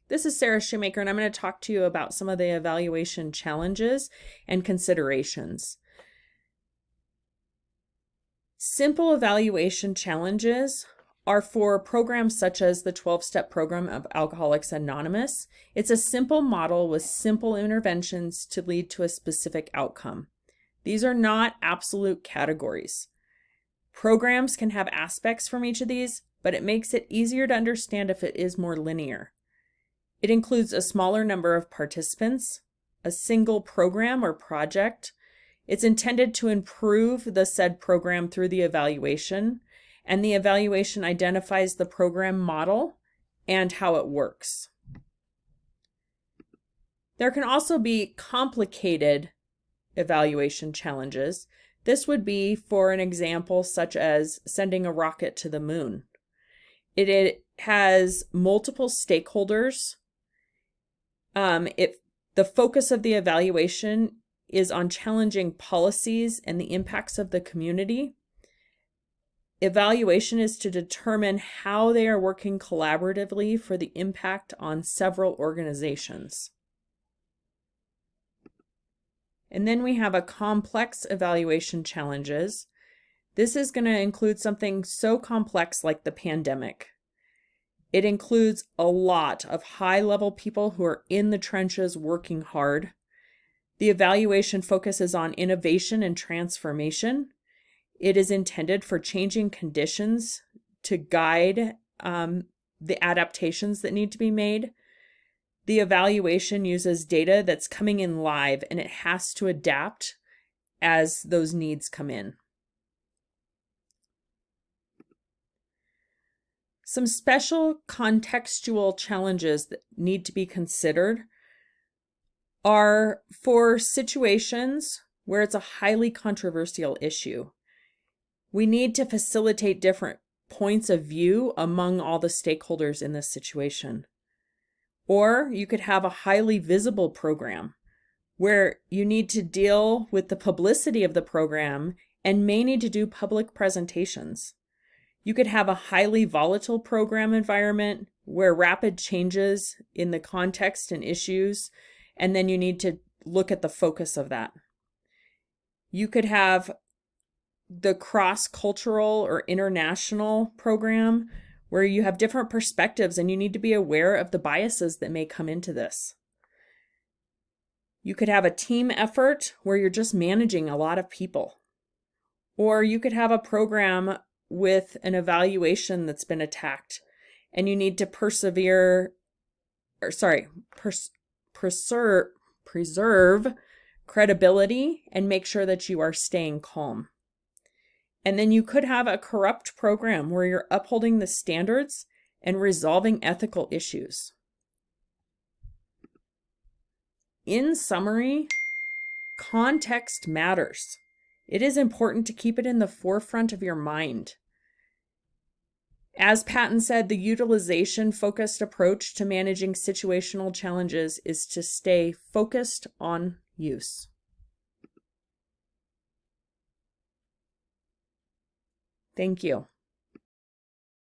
This is Sarah Shoemaker, and I'm going to talk to you about some of the evaluation challenges and considerations. Simple evaluation challenges are for programs such as the 12-step program of Alcoholics Anonymous. It's a simple model with simple interventions to lead to a specific outcome. These are not absolute categories. Programs can have aspects from each of these, but it makes it easier to understand if it is more linear. It includes a smaller number of participants, a single program or project. It's intended to improve the said program through the evaluation, and the evaluation identifies the program model and how it works. There can also be complicated evaluation challenges. This would be for an example such as sending a rocket to the moon. It has multiple stakeholders. The focus of the evaluation is on challenging policies and the impacts of the community. Evaluation is to determine how they are working collaboratively for the impact on several organizations. And then we have a complex evaluation challenges. This is going to include something so complex like the pandemic. It includes a lot of high-level people who are in the trenches working hard. The evaluation focuses on innovation and transformation. It is intended for changing conditions to guide the adaptations that need to be made. The evaluation uses data that's coming in live, and it has to adapt as those needs come in. Some special contextual challenges that need to be considered are for situations where it's a highly controversial issue. We need to facilitate different points of view among all the stakeholders in this situation. Or you could have a highly visible program where you need to deal with the publicity of the program and may need to do public presentations. You could have a highly volatile program environment where rapid changes in the context and issues, and then you need to look at the focus of that. You could have the cross-cultural or international program where you have different perspectives and you need to be aware of the biases that may come into this. You could have a team effort where you're just managing a lot of people. Or you could have a program with an evaluation that's been attacked and you need to preserve credibility and make sure that you are staying calm. And then you could have a corrupt program where you're upholding the standards and resolving ethical issues. In summary, context matters. It is important to keep it in the forefront of your mind. As Patton said, the utilization-focused approach to managing situational challenges is to stay focused on use. Thank you.